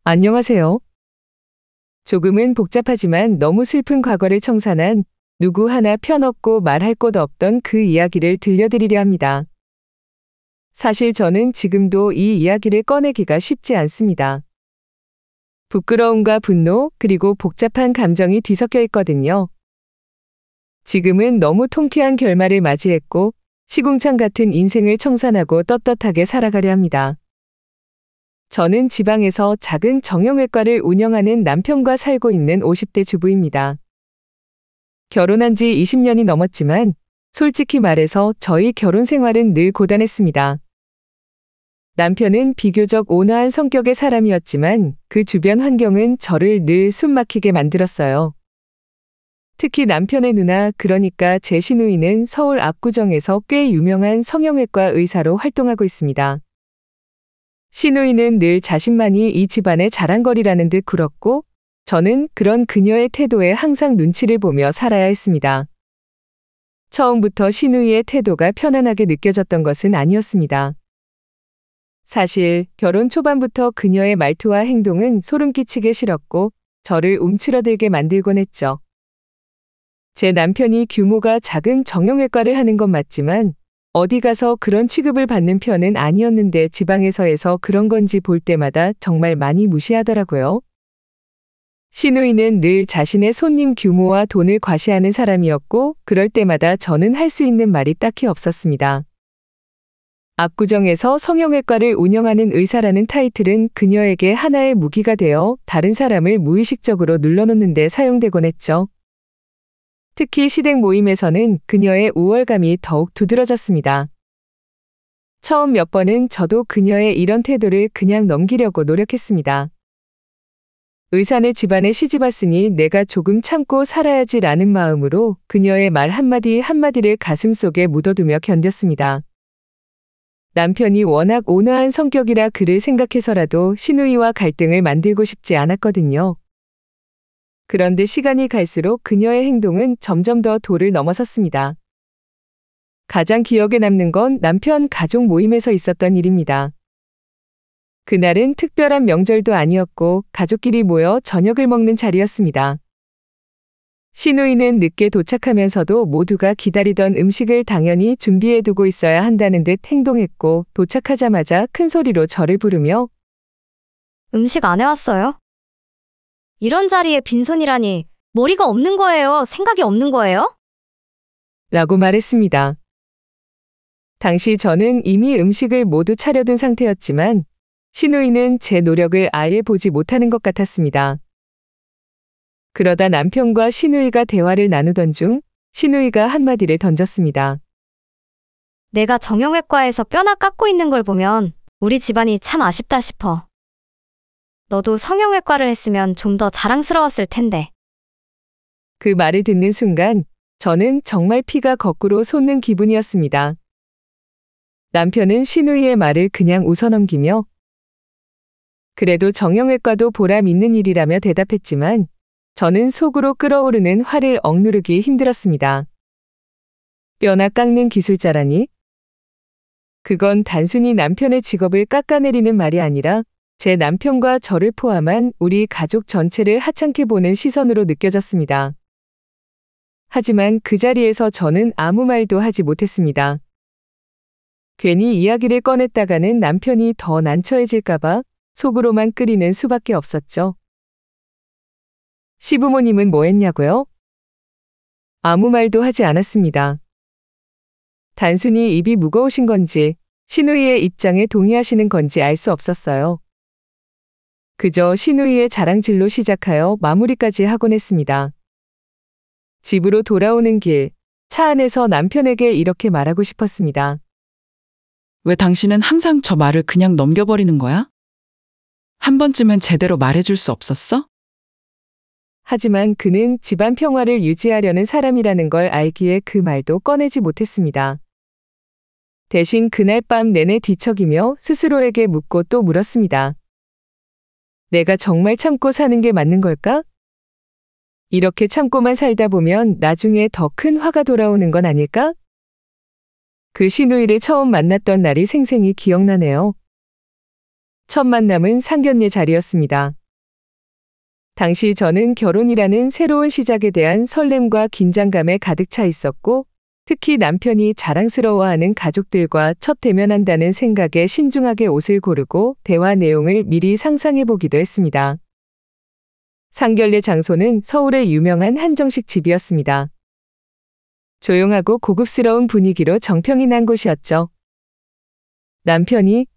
안녕하세요. 조금은 복잡하지만 너무 슬픈 과거를 청산한 누구 하나 편 없고 말할 곳 없던 그 이야기를 들려드리려 합니다. 사실 저는 지금도 이 이야기를 꺼내기가 쉽지 않습니다. 부끄러움과 분노, 그리고 복잡한 감정이 뒤섞여 있거든요. 지금은 너무 통쾌한 결말을 맞이했고 시궁창 같은 인생을 청산하고 떳떳하게 살아가려 합니다. 저는 지방에서 작은 정형외과를 운영하는 남편과 살고 있는 50대 주부입니다. 결혼한 지 20년이 넘었지만 솔직히 말해서 저희 결혼 생활은 늘 고단했습니다. 남편은 비교적 온화한 성격의 사람이었지만 그 주변 환경은 저를 늘 숨막히게 만들었어요. 특히 남편의 누나, 그러니까 제 시누이는 서울 압구정에서 꽤 유명한 성형외과 의사로 활동하고 있습니다. 시누이는 늘 자신만이 이 집안의 자랑거리라는 듯 굴었고, 저는 그런 그녀의 태도에 항상 눈치를 보며 살아야 했습니다. 처음부터 시누이의 태도가 편안하게 느껴졌던 것은 아니었습니다. 사실 결혼 초반부터 그녀의 말투와 행동은 소름 끼치게 싫었고 저를 움츠러들게 만들곤 했죠. 제 남편이 규모가 작은 정형외과를 하는 건 맞지만 어디 가서 그런 취급을 받는 편은 아니었는데 지방에서 그런 건지 볼 때마다 정말 많이 무시하더라고요. 시누이는 늘 자신의 손님 규모와 돈을 과시하는 사람이었고 그럴 때마다 저는 할 수 있는 말이 딱히 없었습니다. 압구정에서 성형외과를 운영하는 의사라는 타이틀은 그녀에게 하나의 무기가 되어 다른 사람을 무의식적으로 눌러놓는 데 사용되곤 했죠. 특히 시댁 모임에서는 그녀의 우월감이 더욱 두드러졌습니다. 처음 몇 번은 저도 그녀의 이런 태도를 그냥 넘기려고 노력했습니다. 의사네 집안에 시집왔으니 내가 조금 참고 살아야지라는 마음으로 그녀의 말 한마디 한마디를 가슴속에 묻어두며 견뎠습니다. 남편이 워낙 온화한 성격이라 그를 생각해서라도 시누이와 갈등을 만들고 싶지 않았거든요. 그런데 시간이 갈수록 그녀의 행동은 점점 더 도를 넘어섰습니다. 가장 기억에 남는 건 남편 가족 모임에서 있었던 일입니다. 그날은 특별한 명절도 아니었고 가족끼리 모여 저녁을 먹는 자리였습니다. 시누이는 늦게 도착하면서도 모두가 기다리던 음식을 당연히 준비해두고 있어야 한다는 듯 행동했고 도착하자마자 큰 소리로 저를 부르며 음식 안 해왔어요? 이런 자리에 빈손이라니 머리가 없는 거예요? 생각이 없는 거예요? 라고 말했습니다. 당시 저는 이미 음식을 모두 차려둔 상태였지만 시누이는 제 노력을 아예 보지 못하는 것 같았습니다. 그러다 남편과 시누이가 대화를 나누던 중 시누이가 한마디를 던졌습니다. 내가 정형외과에서 뼈나 깎고 있는 걸 보면 우리 집안이 참 아쉽다 싶어. 너도 성형외과를 했으면 좀 더 자랑스러웠을 텐데. 그 말을 듣는 순간 저는 정말 피가 거꾸로 솟는 기분이었습니다. 남편은 시누이의 말을 그냥 웃어넘기며 그래도 정형외과도 보람 있는 일이라며 대답했지만 저는 속으로 끓어오르는 화를 억누르기 힘들었습니다. 뼈나 깎는 기술자라니? 그건 단순히 남편의 직업을 깎아내리는 말이 아니라 제 남편과 저를 포함한 우리 가족 전체를 하찮게 보는 시선으로 느껴졌습니다. 하지만 그 자리에서 저는 아무 말도 하지 못했습니다. 괜히 이야기를 꺼냈다가는 남편이 더 난처해질까봐 속으로만 끓이는 수밖에 없었죠. 시부모님은 뭐 했냐고요? 아무 말도 하지 않았습니다. 단순히 입이 무거우신 건지 시누이의 입장에 동의하시는 건지 알 수 없었어요. 그저 시누이의 자랑질로 시작하여 마무리까지 하곤 했습니다. 집으로 돌아오는 길, 차 안에서 남편에게 이렇게 말하고 싶었습니다. 왜 당신은 항상 저 말을 그냥 넘겨버리는 거야? 한 번쯤은 제대로 말해줄 수 없었어? 하지만 그는 집안 평화를 유지하려는 사람이라는 걸 알기에 그 말도 꺼내지 못했습니다. 대신 그날 밤 내내 뒤척이며 스스로에게 묻고 또 물었습니다. 내가 정말 참고 사는 게 맞는 걸까? 이렇게 참고만 살다 보면 나중에 더 큰 화가 돌아오는 건 아닐까? 그 시누이를 처음 만났던 날이 생생히 기억나네요. 첫 만남은 상견례 자리였습니다. 당시 저는 결혼이라는 새로운 시작에 대한 설렘과 긴장감에 가득 차 있었고, 특히 남편이 자랑스러워하는 가족들과 첫 대면한다는 생각에 신중하게 옷을 고르고 대화 내용을 미리 상상해 보기도 했습니다. 상견례 장소는 서울의 유명한 한정식 집이었습니다. 조용하고 고급스러운 분위기로 정평이 난 곳이었죠. 남편이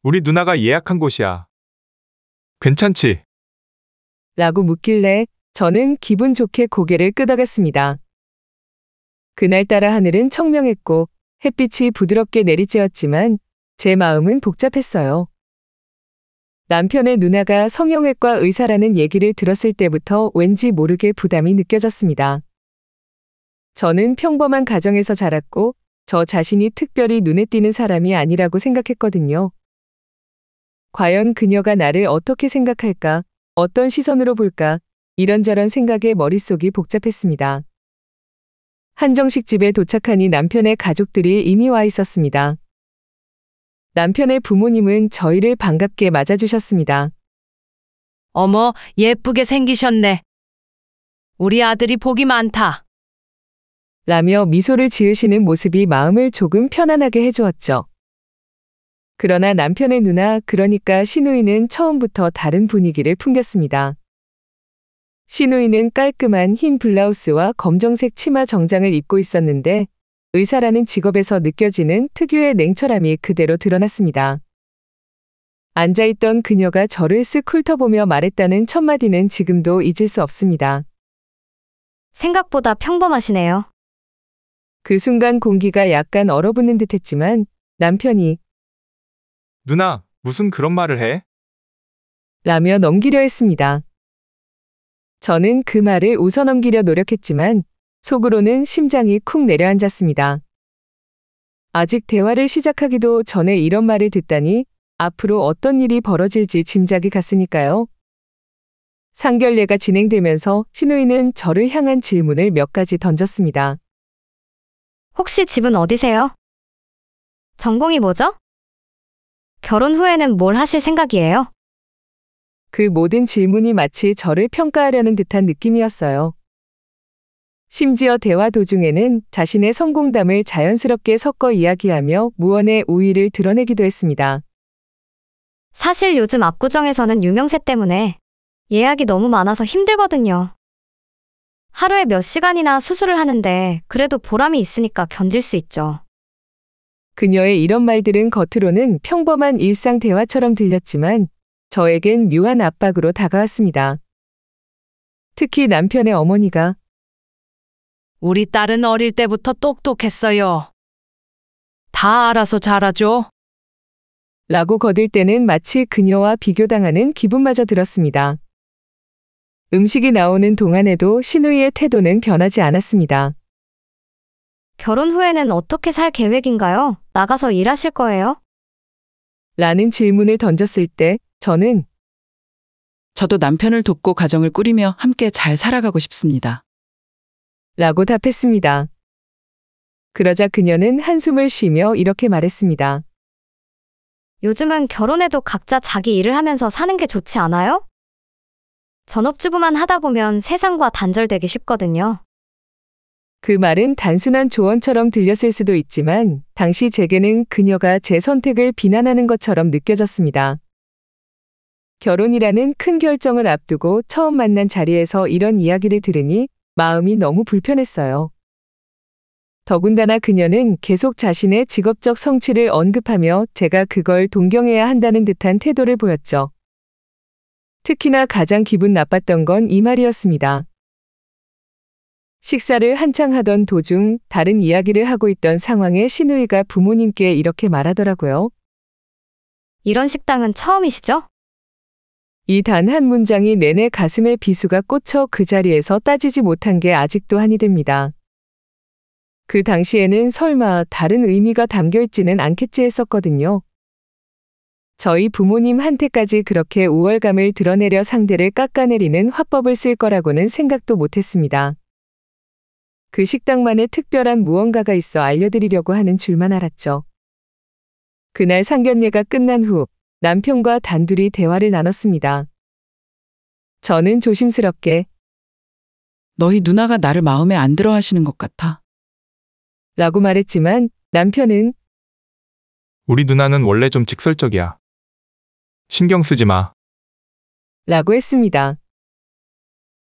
우리 누나가 예약한 곳이야. 괜찮지? 라고 묻길래 저는 기분 좋게 고개를 끄덕였습니다. 그날따라 하늘은 청명했고 햇빛이 부드럽게 내리쬐었지만 제 마음은 복잡했어요. 남편의 누나가 성형외과 의사라는 얘기를 들었을 때부터 왠지 모르게 부담이 느껴졌습니다. 저는 평범한 가정에서 자랐고 저 자신이 특별히 눈에 띄는 사람이 아니라고 생각했거든요. 과연 그녀가 나를 어떻게 생각할까? 어떤 시선으로 볼까? 이런저런 생각에 머릿속이 복잡했습니다. 한정식 집에 도착하니 남편의 가족들이 이미 와 있었습니다. 남편의 부모님은 저희를 반갑게 맞아주셨습니다. 어머, 예쁘게 생기셨네. 우리 아들이 복이 많다. 라며 미소를 지으시는 모습이 마음을 조금 편안하게 해주었죠. 그러나 남편의 누나, 그러니까 시누이는 처음부터 다른 분위기를 풍겼습니다. 시누이는 깔끔한 흰 블라우스와 검정색 치마 정장을 입고 있었는데 의사라는 직업에서 느껴지는 특유의 냉철함이 그대로 드러났습니다. 앉아있던 그녀가 저를 쓱 훑어보며 말했다는 첫마디는 지금도 잊을 수 없습니다. 생각보다 평범하시네요. 그 순간 공기가 약간 얼어붙는 듯했지만 남편이 누나, 무슨 그런 말을 해? 라며 넘기려 했습니다. 저는 그 말을 웃어넘기려 노력했지만 속으로는 심장이 쿵 내려앉았습니다. 아직 대화를 시작하기도 전에 이런 말을 듣다니 앞으로 어떤 일이 벌어질지 짐작이 갔으니까요. 상견례가 진행되면서 시누이는 저를 향한 질문을 몇 가지 던졌습니다. 혹시 집은 어디세요? 전공이 뭐죠? 결혼 후에는 뭘 하실 생각이에요? 그 모든 질문이 마치 저를 평가하려는 듯한 느낌이었어요. 심지어 대화 도중에는 자신의 성공담을 자연스럽게 섞어 이야기하며 무언의 우위를 드러내기도 했습니다. 사실 요즘 압구정에서는 유명세 때문에 예약이 너무 많아서 힘들거든요. 하루에 몇 시간이나 수술을 하는데 그래도 보람이 있으니까 견딜 수 있죠. 그녀의 이런 말들은 겉으로는 평범한 일상 대화처럼 들렸지만 저에겐 묘한 압박으로 다가왔습니다. 특히 남편의 어머니가 우리 딸은 어릴 때부터 똑똑했어요. 다 알아서 자라죠. 라고 거들 때는 마치 그녀와 비교당하는 기분마저 들었습니다. 음식이 나오는 동안에도 시누이의 태도는 변하지 않았습니다. 결혼 후에는 어떻게 살 계획인가요? 나가서 일하실 거예요? 라는 질문을 던졌을 때 저는 저도 남편을 돕고 가정을 꾸리며 함께 잘 살아가고 싶습니다. 라고 답했습니다. 그러자 그녀는 한숨을 쉬며 이렇게 말했습니다. 요즘은 결혼해도 각자 자기 일을 하면서 사는 게 좋지 않아요? 전업주부만 하다 보면 세상과 단절되기 쉽거든요. 그 말은 단순한 조언처럼 들렸을 수도 있지만 당시 제게는 그녀가 제 선택을 비난하는 것처럼 느껴졌습니다. 결혼이라는 큰 결정을 앞두고 처음 만난 자리에서 이런 이야기를 들으니 마음이 너무 불편했어요. 더군다나 그녀는 계속 자신의 직업적 성취를 언급하며 제가 그걸 동경해야 한다는 듯한 태도를 보였죠. 특히나 가장 기분 나빴던 건 이 말이었습니다. 식사를 한창 하던 도중 다른 이야기를 하고 있던 상황에 시누이가 부모님께 이렇게 말하더라고요. 이런 식당은 처음이시죠? 이 단 한 문장이 내내 가슴에 비수가 꽂혀 그 자리에서 따지지 못한 게 아직도 한이 됩니다. 그 당시에는 설마 다른 의미가 담겨 있지는 않겠지 했었거든요. 저희 부모님한테까지 그렇게 우월감을 드러내려 상대를 깎아내리는 화법을 쓸 거라고는 생각도 못했습니다. 그 식당만의 특별한 무언가가 있어 알려드리려고 하는 줄만 알았죠. 그날 상견례가 끝난 후 남편과 단둘이 대화를 나눴습니다. 저는 조심스럽게 너희 누나가 나를 마음에 안 들어 하시는 것 같아. 라고 말했지만 남편은 우리 누나는 원래 좀 직설적이야. 신경 쓰지 마. 라고 했습니다.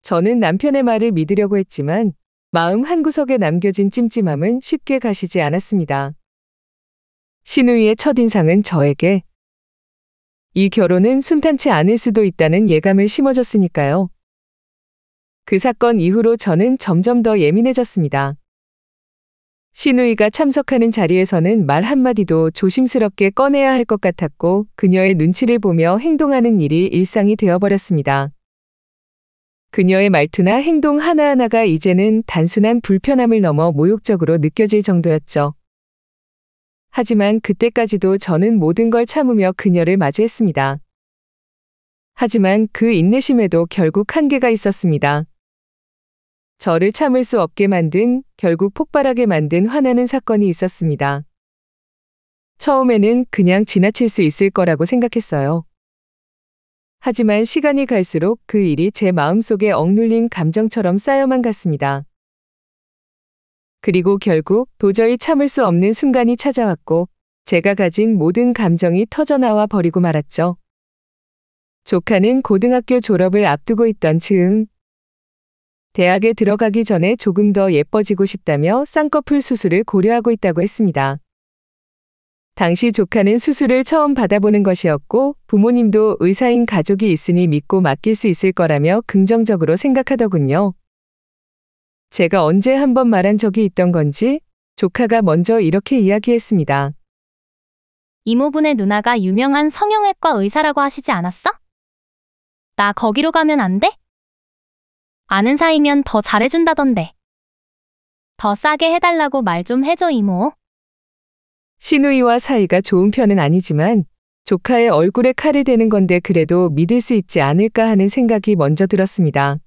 저는 남편의 말을 믿으려고 했지만 마음 한구석에 남겨진 찜찜함은 쉽게 가시지 않았습니다. 신우이의 첫인상은 저에게 이 결혼은 순탄치 않을 수도 있다는 예감을 심어줬으니까요. 그 사건 이후로 저는 점점 더 예민해졌습니다. 신우이가 참석하는 자리에서는 말 한마디도 조심스럽게 꺼내야 할 것 같았고 그녀의 눈치를 보며 행동하는 일이 일상이 되어버렸습니다. 그녀의 말투나 행동 하나하나가 이제는 단순한 불편함을 넘어 모욕적으로 느껴질 정도였죠. 하지만 그때까지도 저는 모든 걸 참으며 그녀를 마주했습니다. 하지만 그 인내심에도 결국 한계가 있었습니다. 저를 참을 수 없게 만든, 결국 폭발하게 만든 화나는 사건이 있었습니다. 처음에는 그냥 지나칠 수 있을 거라고 생각했어요. 하지만 시간이 갈수록 그 일이 제 마음속에 억눌린 감정처럼 쌓여만 갔습니다. 그리고 결국 도저히 참을 수 없는 순간이 찾아왔고 제가 가진 모든 감정이 터져나와 버리고 말았죠. 조카는 고등학교 졸업을 앞두고 있던 즈음 대학에 들어가기 전에 조금 더 예뻐지고 싶다며 쌍꺼풀 수술을 고려하고 있다고 했습니다. 당시 조카는 수술을 처음 받아보는 것이었고 부모님도 의사인 가족이 있으니 믿고 맡길 수 있을 거라며 긍정적으로 생각하더군요. 제가 언제 한번 말한 적이 있던 건지 조카가 먼저 이렇게 이야기했습니다. 이모분의 누나가 유명한 성형외과 의사라고 하시지 않았어? 나 거기로 가면 안 돼? 아는 사이면 더 잘해준다던데. 더 싸게 해달라고 말 좀 해줘, 이모. 신우이와 사이가 좋은 편은 아니지만 조카의 얼굴에 칼을 대는 건데 그래도 믿을 수 있지 않을까 하는 생각이 먼저 들었습니다.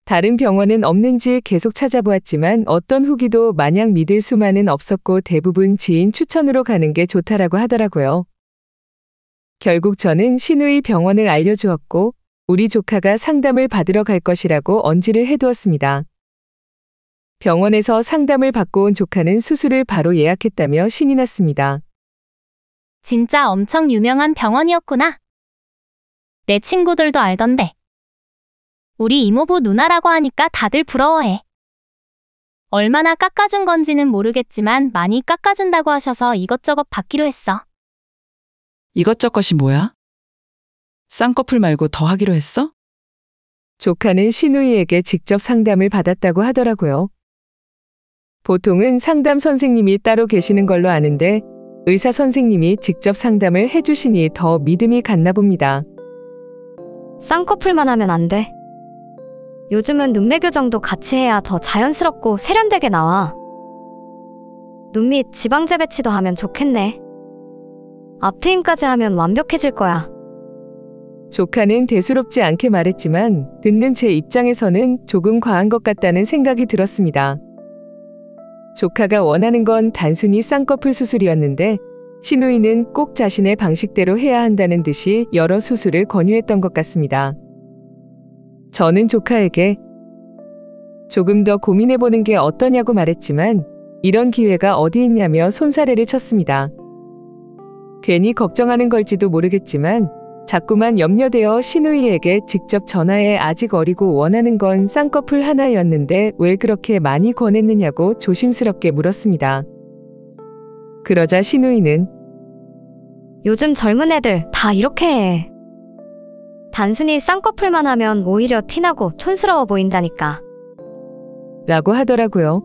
다른 병원은 없는지 계속 찾아보았지만 어떤 후기도 마냥 믿을 수만은 없었고 대부분 지인 추천으로 가는 게 좋다라고 하더라고요. 결국 저는 신우이 병원을 알려주었고 우리 조카가 상담을 받으러 갈 것이라고 언지를 해두었습니다. 병원에서 상담을 받고 온 조카는 수술을 바로 예약했다며 신이 났습니다. 진짜 엄청 유명한 병원이었구나. 내 친구들도 알던데. 우리 이모부 누나라고 하니까 다들 부러워해. 얼마나 깎아준 건지는 모르겠지만 많이 깎아준다고 하셔서 이것저것 받기로 했어. 이것저것이 뭐야? 쌍꺼풀 말고 더 하기로 했어? 조카는 신우이에게 직접 상담을 받았다고 하더라고요. 보통은 상담 선생님이 따로 계시는 걸로 아는데 의사 선생님이 직접 상담을 해주시니 더 믿음이 갔나 봅니다. 쌍꺼풀만 하면 안 돼. 요즘은 눈매 교정도 같이 해야 더 자연스럽고 세련되게 나와. 눈 밑 지방 재배치도 하면 좋겠네. 앞트임까지 하면 완벽해질 거야. 조카는 대수롭지 않게 말했지만 듣는 제 입장에서는 조금 과한 것 같다는 생각이 들었습니다. 조카가 원하는 건 단순히 쌍꺼풀 수술이었는데 신우이는 꼭 자신의 방식대로 해야 한다는 듯이 여러 수술을 권유했던 것 같습니다. 저는 조카에게 조금 더 고민해보는 게 어떠냐고 말했지만 이런 기회가 어디 있냐며 손사래를 쳤습니다. 괜히 걱정하는 걸지도 모르겠지만 자꾸만 염려되어 신우이에게 직접 전화해 아직 어리고 원하는 건 쌍꺼풀 하나였는데 왜 그렇게 많이 권했느냐고 조심스럽게 물었습니다. 그러자 신우이는 요즘 젊은 애들 다 이렇게 해. 단순히 쌍꺼풀만 하면 오히려 티나고 촌스러워 보인다니까. 라고 하더라고요.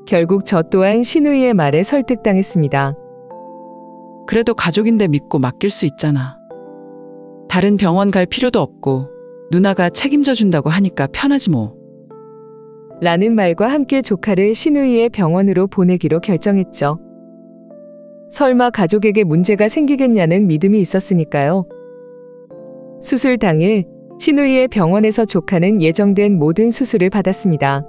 결국 저 또한 신우이의 말에 설득당했습니다. 그래도 가족인데 믿고 맡길 수 있잖아. 다른 병원 갈 필요도 없고 누나가 책임져 준다고 하니까 편하지 뭐. 라는 말과 함께 조카를 신우이의 병원으로 보내기로 결정했죠. 설마 가족에게 문제가 생기겠냐는 믿음이 있었으니까요. 수술 당일 신우이의 병원에서 조카는 예정된 모든 수술을 받았습니다.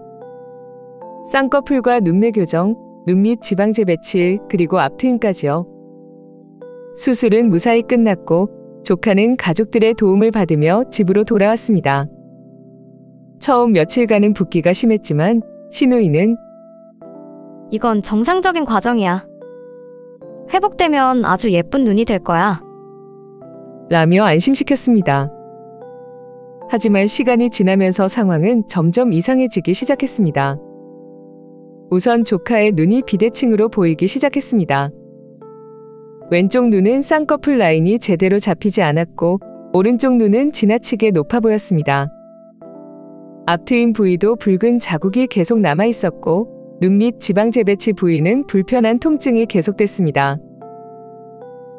쌍꺼풀과 눈매 교정, 눈 밑 지방재 배치, 그리고 앞트임까지요. 수술은 무사히 끝났고 조카는 가족들의 도움을 받으며 집으로 돌아왔습니다. 처음 며칠간은 붓기가 심했지만 시누이는 이건 정상적인 과정이야. 회복되면 아주 예쁜 눈이 될 거야. 라며 안심시켰습니다. 하지만 시간이 지나면서 상황은 점점 이상해지기 시작했습니다. 우선 조카의 눈이 비대칭으로 보이기 시작했습니다. 왼쪽 눈은 쌍꺼풀 라인이 제대로 잡히지 않았고 오른쪽 눈은 지나치게 높아 보였습니다. 앞트임 부위도 붉은 자국이 계속 남아 있었고 눈 밑 지방재배치 부위는 불편한 통증이 계속됐습니다.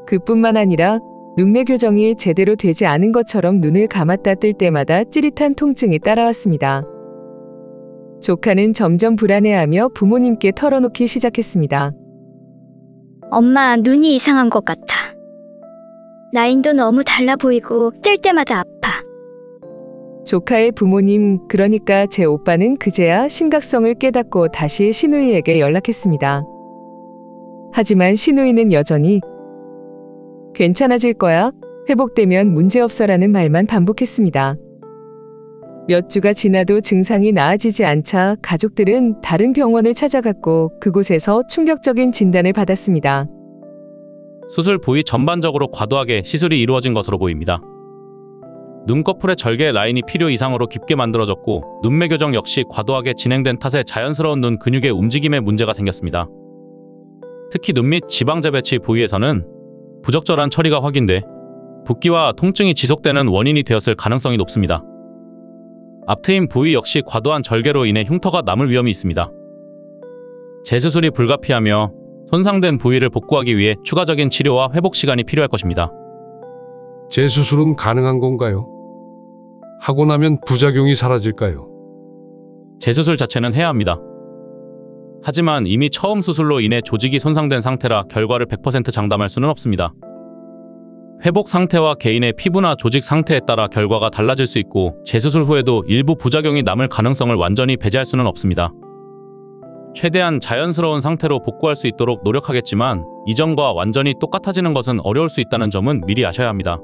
그뿐만 아니라 눈매 교정이 제대로 되지 않은 것처럼 눈을 감았다 뜰 때마다 찌릿한 통증이 따라왔습니다. 조카는 점점 불안해하며 부모님께 털어놓기 시작했습니다. 엄마, 눈이 이상한 것 같아. 라인도 너무 달라 보이고 뜰 때마다 아파. 조카의 부모님, 그러니까 제 오빠는 그제야 심각성을 깨닫고 다시 시누이에게 연락했습니다. 하지만 시누이는 여전히 괜찮아질 거야, 회복되면 문제없어라는 말만 반복했습니다. 몇 주가 지나도 증상이 나아지지 않자 가족들은 다른 병원을 찾아갔고 그곳에서 충격적인 진단을 받았습니다. 수술 부위 전반적으로 과도하게 시술이 이루어진 것으로 보입니다. 눈꺼풀의 절개 라인이 필요 이상으로 깊게 만들어졌고 눈매 교정 역시 과도하게 진행된 탓에 자연스러운 눈 근육의 움직임에 문제가 생겼습니다. 특히 눈 밑 지방재배치 부위에서는 부적절한 처리가 확인돼 붓기와 통증이 지속되는 원인이 되었을 가능성이 높습니다. 앞트임 부위 역시 과도한 절개로 인해 흉터가 남을 위험이 있습니다. 재수술이 불가피하며 손상된 부위를 복구하기 위해 추가적인 치료와 회복 시간이 필요할 것입니다. 재수술은 가능한 건가요? 하고 나면 부작용이 사라질까요? 재수술 자체는 해야 합니다. 하지만 이미 처음 수술로 인해 조직이 손상된 상태라 결과를 100% 장담할 수는 없습니다. 회복 상태와 개인의 피부나 조직 상태에 따라 결과가 달라질 수 있고 재수술 후에도 일부 부작용이 남을 가능성을 완전히 배제할 수는 없습니다. 최대한 자연스러운 상태로 복구할 수 있도록 노력하겠지만 이전과 완전히 똑같아지는 것은 어려울 수 있다는 점은 미리 아셔야 합니다.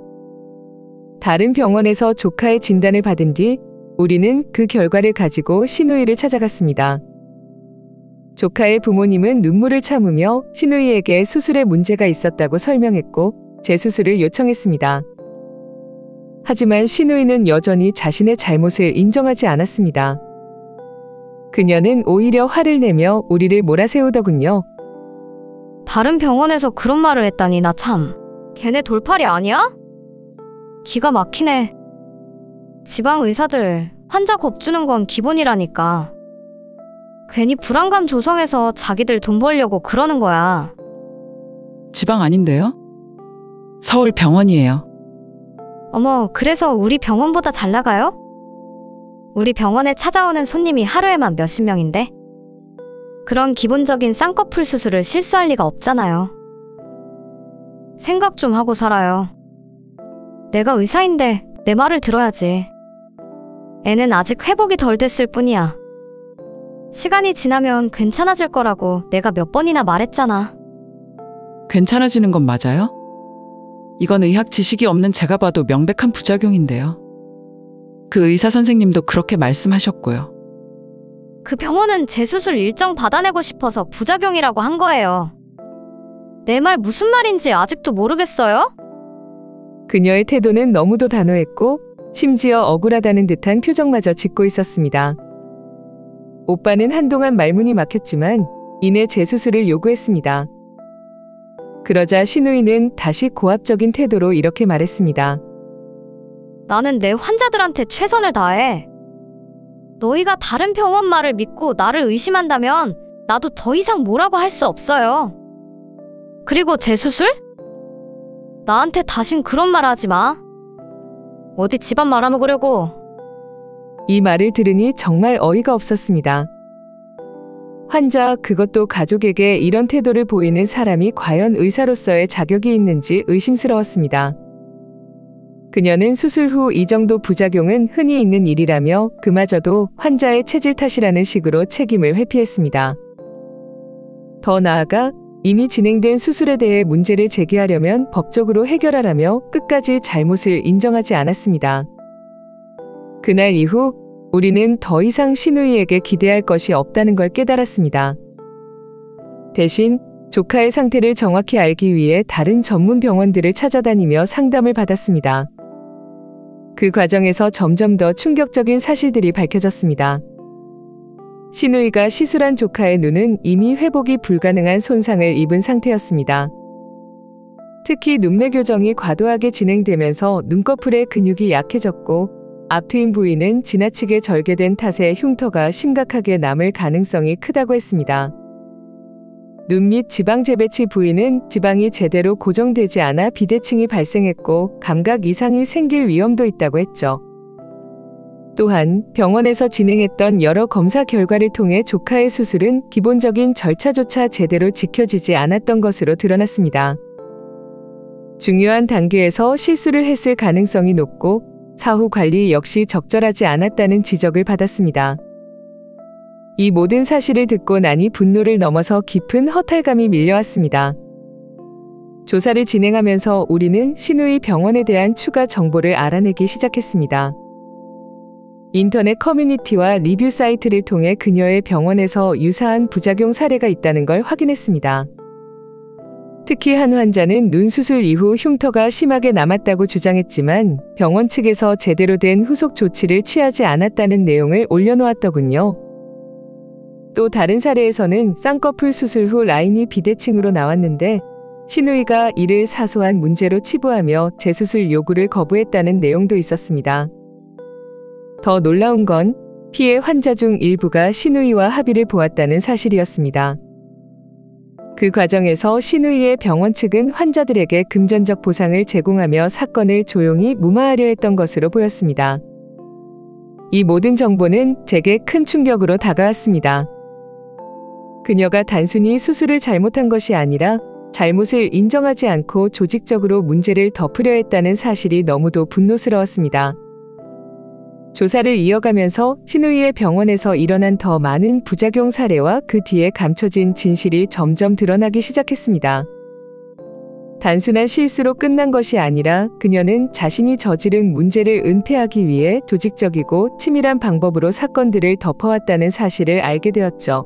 다른 병원에서 조카의 진단을 받은 뒤 우리는 그 결과를 가지고 시누이를 찾아갔습니다. 조카의 부모님은 눈물을 참으며 시누이에게 수술에 문제가 있었다고 설명했고 재수술을 요청했습니다. 하지만 시누이는 여전히 자신의 잘못을 인정하지 않았습니다. 그녀는 오히려 화를 내며 우리를 몰아세우더군요. 다른 병원에서 그런 말을 했다니 나 참. 걔네 돌팔이 아니야? 기가 막히네. 지방 의사들 환자 겁주는 건 기본이라니까. 괜히 불안감 조성해서 자기들 돈 벌려고 그러는 거야. 지방 아닌데요? 서울 병원이에요. 어머, 그래서 우리 병원보다 잘 나가요? 우리 병원에 찾아오는 손님이 하루에만 몇십 명인데? 그런 기본적인 쌍꺼풀 수술을 실수할 리가 없잖아요. 생각 좀 하고 살아요. 내가 의사인데 내 말을 들어야지. 애는 아직 회복이 덜 됐을 뿐이야. 시간이 지나면 괜찮아질 거라고 내가 몇 번이나 말했잖아. 괜찮아지는 건 맞아요? 이건 의학 지식이 없는 제가 봐도 명백한 부작용인데요. 그 의사 선생님도 그렇게 말씀하셨고요. 그 병원은 재수술 일정 받아내고 싶어서 부작용이라고 한 거예요. 내 말 무슨 말인지 아직도 모르겠어요? 그녀의 태도는 너무도 단호했고 심지어 억울하다는 듯한 표정마저 짓고 있었습니다. 오빠는 한동안 말문이 막혔지만 이내 재수술을 요구했습니다. 그러자 시누이는 다시 고압적인 태도로 이렇게 말했습니다. 나는 내 환자들한테 최선을 다해. 너희가 다른 병원 말을 믿고 나를 의심한다면 나도 더 이상 뭐라고 할 수 없어요. 그리고 재수술? 나한테 다신 그런 말 하지 마. 어디 집안 말아먹으려고. 이 말을 들으니 정말 어이가 없었습니다. 환자, 그것도 가족에게 이런 태도를 보이는 사람이 과연 의사로서의 자격이 있는지 의심스러웠습니다. 그녀는 수술 후 이 정도 부작용은 흔히 있는 일이라며 그마저도 환자의 체질 탓이라는 식으로 책임을 회피했습니다. 더 나아가 이미 진행된 수술에 대해 문제를 제기하려면 법적으로 해결하라며 끝까지 잘못을 인정하지 않았습니다. 그날 이후 우리는 더 이상 신우이에게 기대할 것이 없다는 걸 깨달았습니다. 대신 조카의 상태를 정확히 알기 위해 다른 전문 병원들을 찾아다니며 상담을 받았습니다. 그 과정에서 점점 더 충격적인 사실들이 밝혀졌습니다. 신우이가 시술한 조카의 눈은 이미 회복이 불가능한 손상을 입은 상태였습니다. 특히 눈매 교정이 과도하게 진행되면서 눈꺼풀의 근육이 약해졌고 앞 트임 부위는 지나치게 절개된 탓에 흉터가 심각하게 남을 가능성이 크다고 했습니다. 눈 밑 지방 재배치 부위는 지방이 제대로 고정되지 않아 비대칭이 발생했고 감각 이상이 생길 위험도 있다고 했죠. 또한 병원에서 진행했던 여러 검사 결과를 통해 조카의 수술은 기본적인 절차조차 제대로 지켜지지 않았던 것으로 드러났습니다. 중요한 단계에서 실수를 했을 가능성이 높고 사후 관리 역시 적절하지 않았다는 지적을 받았습니다. 이 모든 사실을 듣고 나니 분노를 넘어서 깊은 허탈감이 밀려왔습니다. 조사를 진행하면서 우리는 신우이 병원에 대한 추가 정보를 알아내기 시작했습니다. 인터넷 커뮤니티와 리뷰 사이트를 통해 그녀의 병원에서 유사한 부작용 사례가 있다는 걸 확인했습니다. 특히 한 환자는 눈 수술 이후 흉터가 심하게 남았다고 주장했지만 병원 측에서 제대로 된 후속 조치를 취하지 않았다는 내용을 올려놓았더군요. 또 다른 사례에서는 쌍꺼풀 수술 후 라인이 비대칭으로 나왔는데 신우이가 이를 사소한 문제로 치부하며 재수술 요구를 거부했다는 내용도 있었습니다. 더 놀라운 건 피해 환자 중 일부가 신우이와 합의를 보았다는 사실이었습니다. 그 과정에서 신우이의 병원 측은 환자들에게 금전적 보상을 제공하며 사건을 조용히 무마하려 했던 것으로 보였습니다. 이 모든 정보는 제게 큰 충격으로 다가왔습니다. 그녀가 단순히 수술을 잘못한 것이 아니라 잘못을 인정하지 않고 조직적으로 문제를 덮으려 했다는 사실이 너무도 분노스러웠습니다. 조사를 이어가면서 신우이의 병원에서 일어난 더 많은 부작용 사례와 그 뒤에 감춰진 진실이 점점 드러나기 시작했습니다. 단순한 실수로 끝난 것이 아니라 그녀는 자신이 저지른 문제를 은폐하기 위해 조직적이고 치밀한 방법으로 사건들을 덮어왔다는 사실을 알게 되었죠.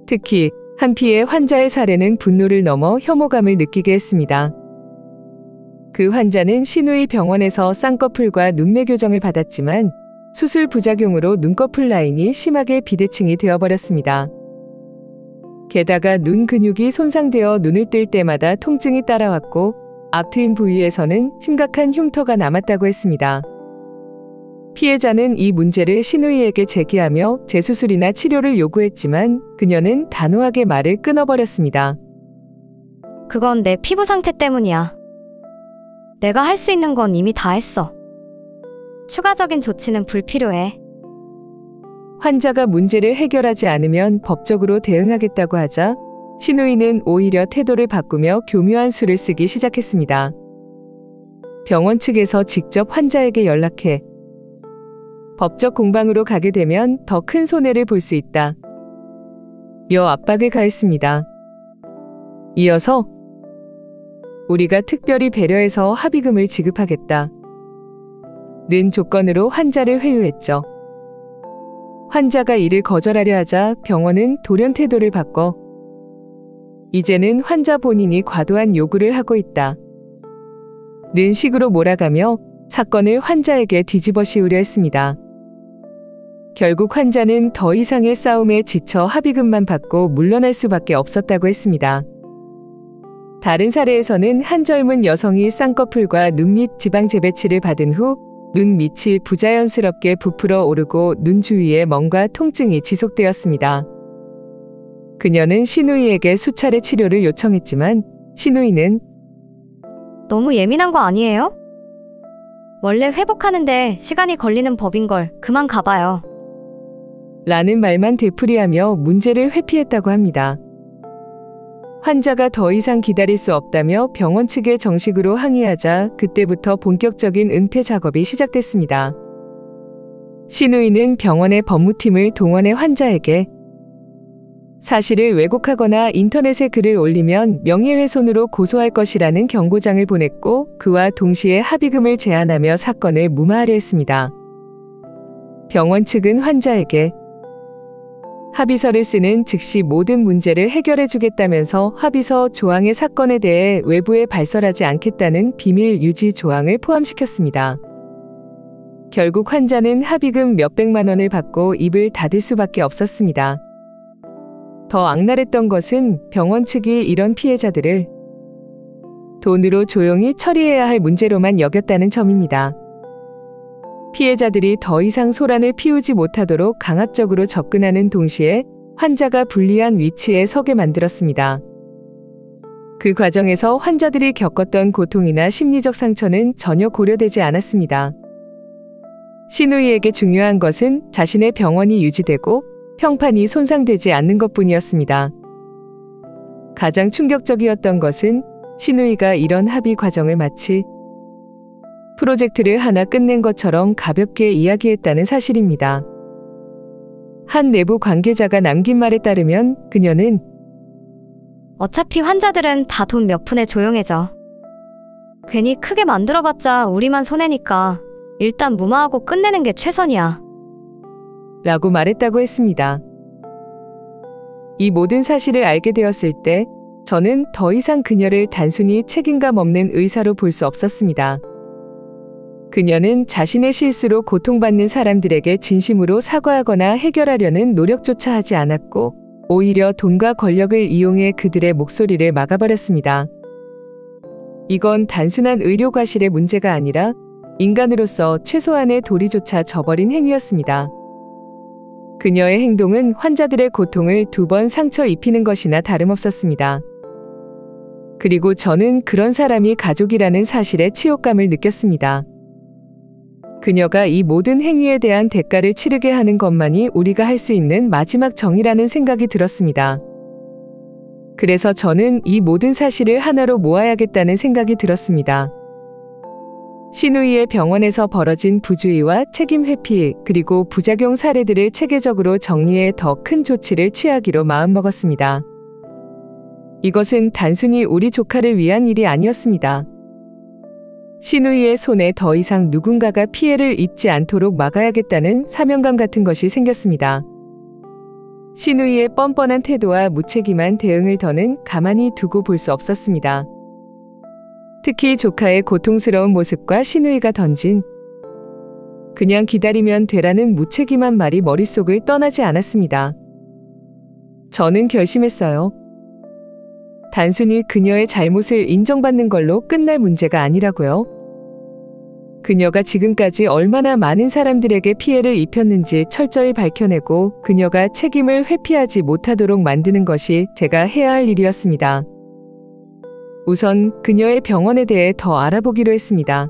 특히 한 피해 환자의 사례는 분노를 넘어 혐오감을 느끼게 했습니다. 그 환자는 신우이 병원에서 쌍꺼풀과 눈매 교정을 받았지만 수술 부작용으로 눈꺼풀 라인이 심하게 비대칭이 되어버렸습니다. 게다가 눈 근육이 손상되어 눈을 뜰 때마다 통증이 따라왔고 앞 트임 부위에서는 심각한 흉터가 남았다고 했습니다. 피해자는 이 문제를 신우이에게 제기하며 재수술이나 치료를 요구했지만 그녀는 단호하게 말을 끊어버렸습니다. 그건 내 피부 상태 때문이야. 내가 할 수 있는 건 이미 다 했어. 추가적인 조치는 불필요해. 환자가 문제를 해결하지 않으면 법적으로 대응하겠다고 하자 신우이는 오히려 태도를 바꾸며 교묘한 수를 쓰기 시작했습니다. 병원 측에서 직접 환자에게 연락해 법적 공방으로 가게 되면 더 큰 손해를 볼 수 있다 며 압박을 가했습니다. 이어서 우리가 특별히 배려해서 합의금을 지급하겠다 는 조건으로 환자를 회유했죠. 환자가 이를 거절하려 하자 병원은 돌연 태도를 바꿔 이제는 환자 본인이 과도한 요구를 하고 있다 는 식으로 몰아가며 사건을 환자에게 뒤집어 씌우려 했습니다. 결국 환자는 더 이상의 싸움에 지쳐 합의금만 받고 물러날 수밖에 없었다고 했습니다. 다른 사례에서는 한 젊은 여성이 쌍꺼풀과 눈 밑 지방 재배치를 받은 후 눈 밑이 부자연스럽게 부풀어 오르고 눈 주위에 멍과 통증이 지속되었습니다. 그녀는 신우이에게 수차례 치료를 요청했지만 신우이는 너무 예민한 거 아니에요? 원래 회복하는데 시간이 걸리는 법인걸. 그만 가봐요. 라는 말만 되풀이하며 문제를 회피했다고 합니다. 환자가 더 이상 기다릴 수 없다며 병원 측에 정식으로 항의하자 그때부터 본격적인 은폐 작업이 시작됐습니다. 신우이는 병원의 법무팀을 동원해 환자에게 사실을 왜곡하거나 인터넷에 글을 올리면 명예훼손으로 고소할 것이라는 경고장을 보냈고 그와 동시에 합의금을 제한하며 사건을 무마하려 했습니다. 병원 측은 환자에게 합의서를 쓰는 즉시 모든 문제를 해결해 주겠다면서 합의서 조항의 사건에 대해 외부에 발설하지 않겠다는 비밀 유지 조항을 포함시켰습니다. 결국 환자는 합의금 몇백만 원을 받고 입을 닫을 수밖에 없었습니다. 더 악랄했던 것은 병원 측이 이런 피해자들을 돈으로 조용히 처리해야 할 문제로만 여겼다는 점입니다. 피해자들이 더 이상 소란을 피우지 못하도록 강압적으로 접근하는 동시에 환자가 불리한 위치에 서게 만들었습니다. 그 과정에서 환자들이 겪었던 고통이나 심리적 상처는 전혀 고려되지 않았습니다. 신우이에게 중요한 것은 자신의 병원이 유지되고 평판이 손상되지 않는 것뿐이었습니다. 가장 충격적이었던 것은 신우이가 이런 합의 과정을 마치 프로젝트를 하나 끝낸 것처럼 가볍게 이야기했다는 사실입니다. 한 내부 관계자가 남긴 말에 따르면 그녀는 어차피 환자들은 다 돈 몇 푼에 조용해져. 괜히 크게 만들어봤자 우리만 손해니까 일단 무마하고 끝내는 게 최선이야. 라고 말했다고 했습니다. 이 모든 사실을 알게 되었을 때 저는 더 이상 그녀를 단순히 책임감 없는 의사로 볼 수 없었습니다. 그녀는 자신의 실수로 고통받는 사람들에게 진심으로 사과하거나 해결하려는 노력조차 하지 않았고 오히려 돈과 권력을 이용해 그들의 목소리를 막아버렸습니다. 이건 단순한 의료 과실의 문제가 아니라 인간으로서 최소한의 도리조차 저버린 행위였습니다. 그녀의 행동은 환자들의 고통을 2번 상처 입히는 것이나 다름없었습니다. 그리고 저는 그런 사람이 가족이라는 사실에 치욕감을 느꼈습니다. 그녀가 이 모든 행위에 대한 대가를 치르게 하는 것만이 우리가 할 수 있는 마지막 정의라는 생각이 들었습니다. 그래서 저는 이 모든 사실을 하나로 모아야겠다는 생각이 들었습니다. 신우이의 병원에서 벌어진 부주의와 책임 회피 그리고 부작용 사례들을 체계적으로 정리해 더 큰 조치를 취하기로 마음먹었습니다. 이것은 단순히 우리 조카를 위한 일이 아니었습니다. 신우이의 손에 더 이상 누군가가 피해를 입지 않도록 막아야겠다는 사명감 같은 것이 생겼습니다. 신우이의 뻔뻔한 태도와 무책임한 대응을 더는 가만히 두고 볼 수 없었습니다. 특히 조카의 고통스러운 모습과 신우이가 던진 그냥 기다리면 되라는 무책임한 말이 머릿속을 떠나지 않았습니다. 저는 결심했어요. 단순히 그녀의 잘못을 인정받는 걸로 끝날 문제가 아니라고요. 그녀가 지금까지 얼마나 많은 사람들에게 피해를 입혔는지 철저히 밝혀내고 그녀가 책임을 회피하지 못하도록 만드는 것이 제가 해야 할 일이었습니다. 우선 그녀의 병원에 대해 더 알아보기로 했습니다.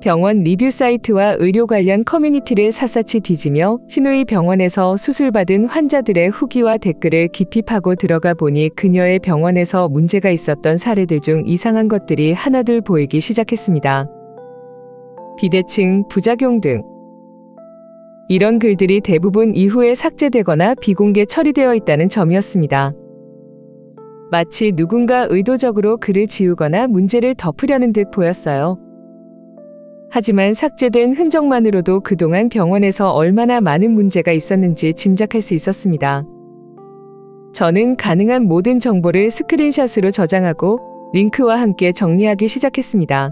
병원 리뷰 사이트와 의료 관련 커뮤니티를 샅샅이 뒤지며 신우이 병원에서 수술받은 환자들의 후기와 댓글을 깊이 파고 들어가 보니 그녀의 병원에서 문제가 있었던 사례들 중 이상한 것들이 하나둘 보이기 시작했습니다. 비대칭, 부작용 등 이런 글들이 대부분 이후에 삭제되거나 비공개 처리되어 있다는 점이었습니다. 마치 누군가 의도적으로 글을 지우거나 문제를 덮으려는 듯 보였어요. 하지만 삭제된 흔적만으로도 그동안 병원에서 얼마나 많은 문제가 있었는지 짐작할 수 있었습니다. 저는 가능한 모든 정보를 스크린샷으로 저장하고 링크와 함께 정리하기 시작했습니다.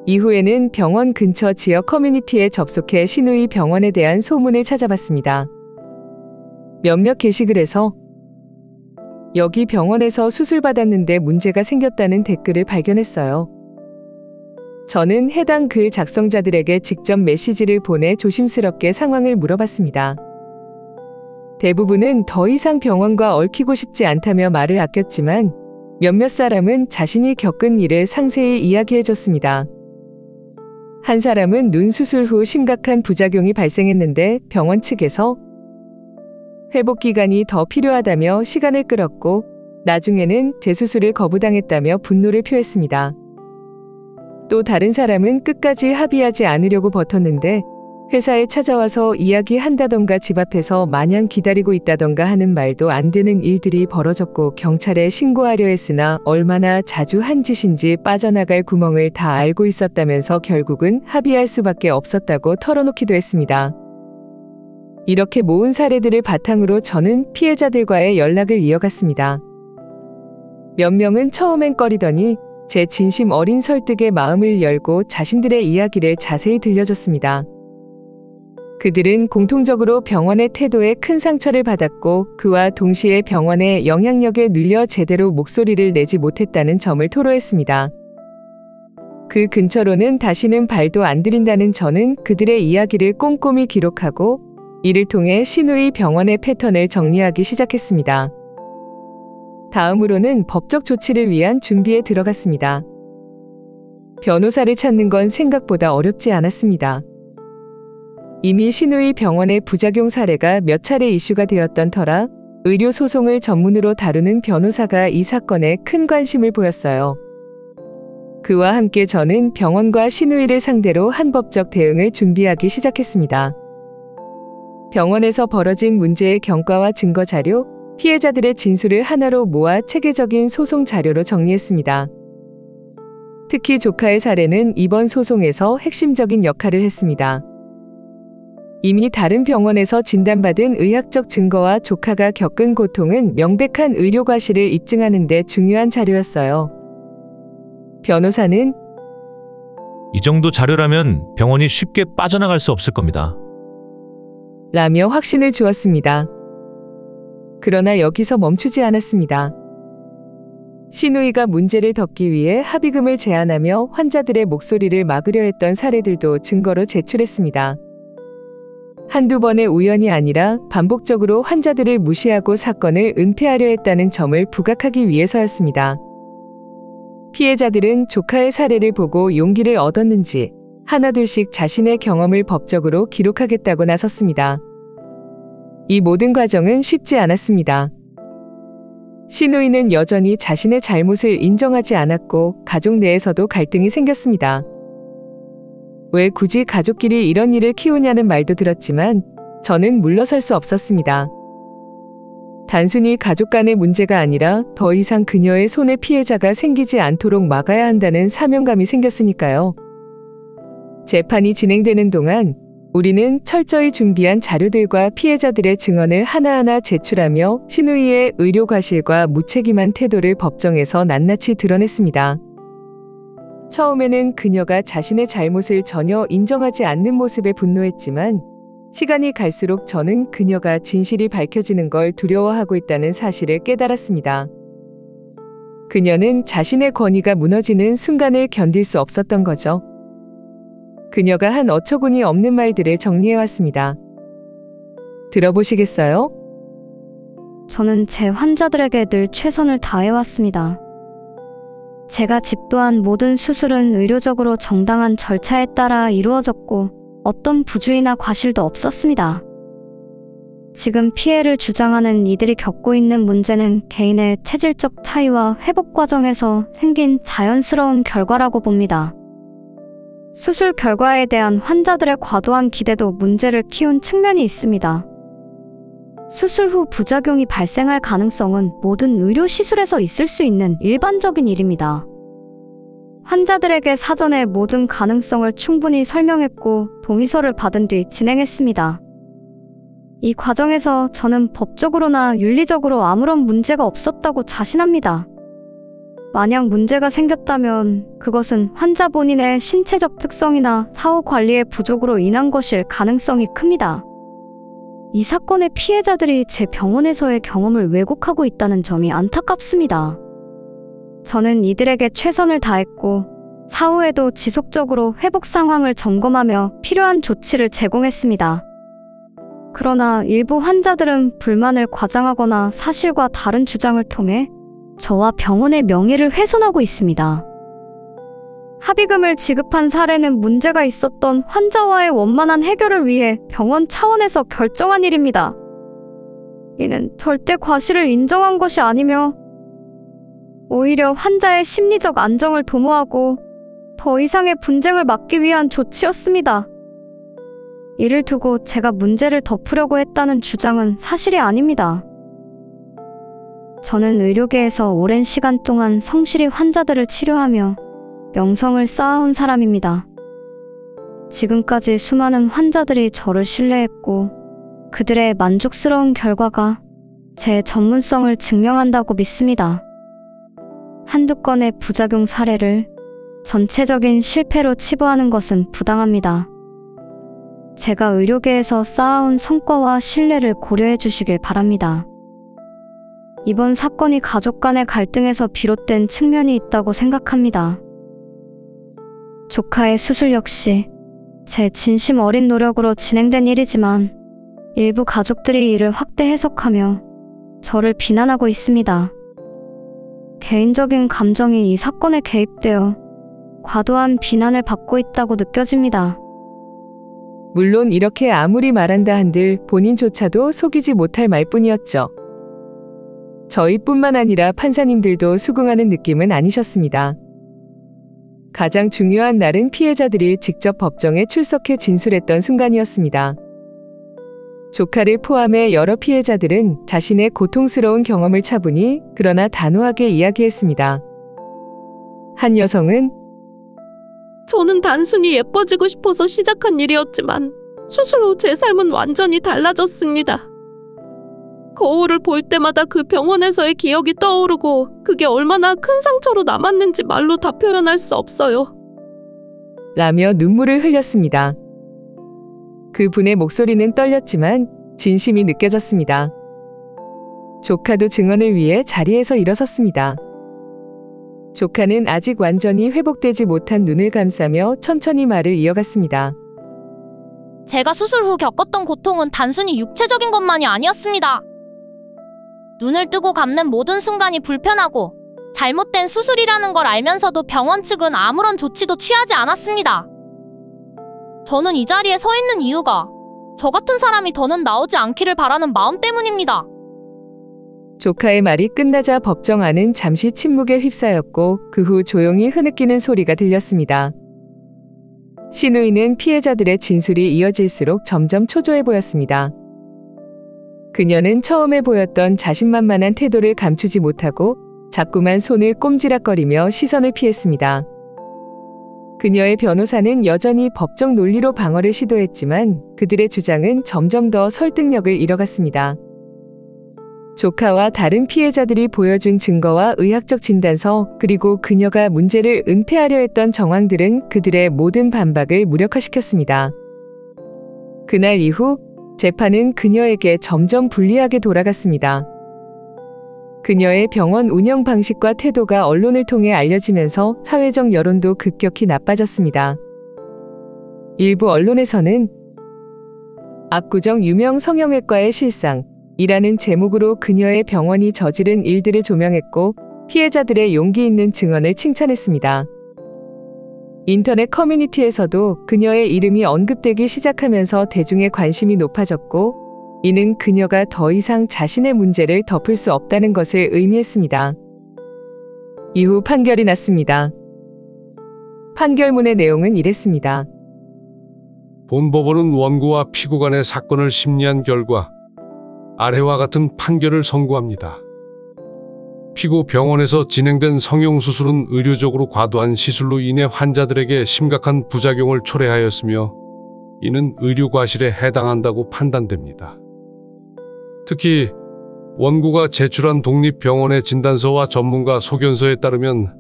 이후에는 병원 근처 지역 커뮤니티에 접속해 신우이 병원에 대한 소문을 찾아봤습니다. 몇몇 게시글에서 여기 병원에서 수술받았는데 문제가 생겼다는 댓글을 발견했어요. 저는 해당 글 작성자들에게 직접 메시지를 보내 조심스럽게 상황을 물어봤습니다. 대부분은 더 이상 병원과 얽히고 싶지 않다며 말을 아꼈지만 몇몇 사람은 자신이 겪은 일을 상세히 이야기해줬습니다. 한 사람은 눈 수술 후 심각한 부작용이 발생했는데 병원 측에서 회복 기간이 더 필요하다며 시간을 끌었고 나중에는 재수술을 거부당했다며 분노를 표했습니다. 또 다른 사람은 끝까지 합의하지 않으려고 버텼는데 회사에 찾아와서 이야기한다던가 집 앞에서 마냥 기다리고 있다던가 하는 말도 안 되는 일들이 벌어졌고 경찰에 신고하려 했으나 얼마나 자주 한 짓인지 빠져나갈 구멍을 다 알고 있었다면서 결국은 합의할 수밖에 없었다고 털어놓기도 했습니다. 이렇게 모은 사례들을 바탕으로 저는 피해자들과의 연락을 이어갔습니다. 몇 명은 처음엔 꺼리더니 제 진심 어린 설득에 마음을 열고 자신들의 이야기를 자세히 들려줬습니다. 그들은 공통적으로 병원의 태도에 큰 상처를 받았고 그와 동시에 병원의 영향력에 눌려 제대로 목소리를 내지 못했다는 점을 토로했습니다. 그 근처로는 다시는 발도 안 들인다는 저는 그들의 이야기를 꼼꼼히 기록하고 이를 통해 신우이 병원의 패턴을 정리하기 시작했습니다. 다음으로는 법적 조치를 위한 준비에 들어갔습니다. 변호사를 찾는 건 생각보다 어렵지 않았습니다. 이미 신우이 병원의 부작용 사례가 몇 차례 이슈가 되었던 터라 의료 소송을 전문으로 다루는 변호사가 이 사건에 큰 관심을 보였어요. 그와 함께 저는 병원과 신우이를 상대로 한 법적 대응을 준비하기 시작했습니다. 병원에서 벌어진 문제의 경과와 증거 자료, 피해자들의 진술을 하나로 모아 체계적인 소송 자료로 정리했습니다. 특히 조카의 사례는 이번 소송에서 핵심적인 역할을 했습니다. 이미 다른 병원에서 진단받은 의학적 증거와 조카가 겪은 고통은 명백한 의료 과실을 입증하는 데 중요한 자료였어요. 변호사는 이 정도 자료라면 병원이 쉽게 빠져나갈 수 없을 겁니다. 라며 확신을 주었습니다. 그러나 여기서 멈추지 않았습니다. 신우이가 문제를 덮기 위해 합의금을 제한하며 환자들의 목소리를 막으려 했던 사례들도 증거로 제출했습니다. 한두 번의 우연이 아니라 반복적으로 환자들을 무시하고 사건을 은폐하려 했다는 점을 부각하기 위해서였습니다. 피해자들은 조카의 사례를 보고 용기를 얻었는지 하나둘씩 자신의 경험을 법적으로 기록하겠다고 나섰습니다. 이 모든 과정은 쉽지 않았습니다. 신우이는 여전히 자신의 잘못을 인정하지 않았고 가족 내에서도 갈등이 생겼습니다. 왜 굳이 가족끼리 이런 일을 키우냐는 말도 들었지만 저는 물러설 수 없었습니다. 단순히 가족 간의 문제가 아니라 더 이상 그녀의 손에 피해자가 생기지 않도록 막아야 한다는 사명감이 생겼으니까요. 재판이 진행되는 동안 우리는 철저히 준비한 자료들과 피해자들의 증언을 하나하나 제출하며 신우이의 의료 과실과 무책임한 태도를 법정에서 낱낱이 드러냈습니다. 처음에는 그녀가 자신의 잘못을 전혀 인정하지 않는 모습에 분노했지만 시간이 갈수록 저는 그녀가 진실이 밝혀지는 걸 두려워하고 있다는 사실을 깨달았습니다. 그녀는 자신의 권위가 무너지는 순간을 견딜 수 없었던 거죠. 그녀가 한 어처구니 없는 말들을 정리해왔습니다. 들어보시겠어요? 저는 제 환자들에게 늘 최선을 다해왔습니다. 제가 집도한 모든 수술은 의료적으로 정당한 절차에 따라 이루어졌고 어떤 부주의나 과실도 없었습니다. 지금 피해를 주장하는 이들이 겪고 있는 문제는 개인의 체질적 차이와 회복 과정에서 생긴 자연스러운 결과라고 봅니다. 수술 결과에 대한 환자들의 과도한 기대도 문제를 키운 측면이 있습니다. 수술 후 부작용이 발생할 가능성은 모든 의료 시술에서 있을 수 있는 일반적인 일입니다. 환자들에게 사전에 모든 가능성을 충분히 설명했고 동의서를 받은 뒤 진행했습니다. 이 과정에서 저는 법적으로나 윤리적으로 아무런 문제가 없었다고 자신합니다. 만약 문제가 생겼다면 그것은 환자 본인의 신체적 특성이나 사후 관리의 부족으로 인한 것일 가능성이 큽니다. 이 사건의 피해자들이 제 병원에서의 경험을 왜곡하고 있다는 점이 안타깝습니다. 저는 이들에게 최선을 다했고 사후에도 지속적으로 회복 상황을 점검하며 필요한 조치를 제공했습니다. 그러나 일부 환자들은 불만을 과장하거나 사실과 다른 주장을 통해 저와 병원의 명예를 훼손하고 있습니다. 합의금을 지급한 사례는 문제가 있었던 환자와의 원만한 해결을 위해 병원 차원에서 결정한 일입니다. 이는 절대 과실을 인정한 것이 아니며 오히려 환자의 심리적 안정을 도모하고 더 이상의 분쟁을 막기 위한 조치였습니다. 이를 두고 제가 문제를 덮으려고 했다는 주장은 사실이 아닙니다. 저는 의료계에서 오랜 시간 동안 성실히 환자들을 치료하며 명성을 쌓아온 사람입니다. 지금까지 수많은 환자들이 저를 신뢰했고 그들의 만족스러운 결과가 제 전문성을 증명한다고 믿습니다. 한두 건의 부작용 사례를 전체적인 실패로 치부하는 것은 부당합니다. 제가 의료계에서 쌓아온 성과와 신뢰를 고려해 주시길 바랍니다. 이번 사건이 가족 간의 갈등에서 비롯된 측면이 있다고 생각합니다. 조카의 수술 역시 제 진심 어린 노력으로 진행된 일이지만 일부 가족들이 이를 확대 해석하며 저를 비난하고 있습니다. 개인적인 감정이 이 사건에 개입되어 과도한 비난을 받고 있다고 느껴집니다. 물론 이렇게 아무리 말한다 한들 본인조차도 속이지 못할 말뿐이었죠. 저희뿐만 아니라 판사님들도 수긍하는 느낌은 아니셨습니다. 가장 중요한 날은 피해자들이 직접 법정에 출석해 진술했던 순간이었습니다. 조카를 포함해 여러 피해자들은 자신의 고통스러운 경험을 차분히 그러나 단호하게 이야기했습니다. 한 여성은 저는 단순히 예뻐지고 싶어서 시작한 일이었지만 수술 후 제 삶은 완전히 달라졌습니다. 거울을 볼 때마다 그 병원에서의 기억이 떠오르고 그게 얼마나 큰 상처로 남았는지 말로 다 표현할 수 없어요. 라며 눈물을 흘렸습니다. 그분의 목소리는 떨렸지만 진심이 느껴졌습니다. 조카도 증언을 위해 자리에서 일어섰습니다. 조카는 아직 완전히 회복되지 못한 눈을 감싸며 천천히 말을 이어갔습니다. 제가 수술 후 겪었던 고통은 단순히 육체적인 것만이 아니었습니다. 눈을 뜨고 감는 모든 순간이 불편하고 잘못된 수술이라는 걸 알면서도 병원 측은 아무런 조치도 취하지 않았습니다. 저는 이 자리에 서 있는 이유가 저 같은 사람이 더는 나오지 않기를 바라는 마음 때문입니다. 조카의 말이 끝나자 법정 안은 잠시 침묵에 휩싸였고 그 후 조용히 흐느끼는 소리가 들렸습니다. 신우이는 피해자들의 진술이 이어질수록 점점 초조해 보였습니다. 그녀는 처음에 보였던 자신만만한 태도를 감추지 못하고 자꾸만 손을 꼼지락거리며 시선을 피했습니다. 그녀의 변호사는 여전히 법정 논리로 방어를 시도했지만 그들의 주장은 점점 더 설득력을 잃어갔습니다. 조카와 다른 피해자들이 보여준 증거와 의학적 진단서 그리고 그녀가 문제를 은폐하려 했던 정황들은 그들의 모든 반박을 무력화시켰습니다. 그날 이후 재판은 그녀에게 점점 불리하게 돌아갔습니다. 그녀의 병원 운영 방식과 태도가 언론을 통해 알려지면서 사회적 여론도 급격히 나빠졌습니다. 일부 언론에서는 압구정 유명 성형외과의 실상이라는 제목으로 그녀의 병원이 저지른 일들을 조명했고 피해자들의 용기 있는 증언을 칭찬했습니다. 인터넷 커뮤니티에서도 그녀의 이름이 언급되기 시작하면서 대중의 관심이 높아졌고 이는 그녀가 더 이상 자신의 문제를 덮을 수 없다는 것을 의미했습니다. 이후 판결이 났습니다. 판결문의 내용은 이랬습니다. 본법원은 원고와 피고 간의 사건을 심리한 결과 아래와 같은 판결을 선고합니다. 피고 병원에서 진행된 성형수술은 의료적으로 과도한 시술로 인해 환자들에게 심각한 부작용을 초래하였으며 이는 의료과실에 해당한다고 판단됩니다. 특히 원고가 제출한 독립병원의 진단서와 전문가 소견서에 따르면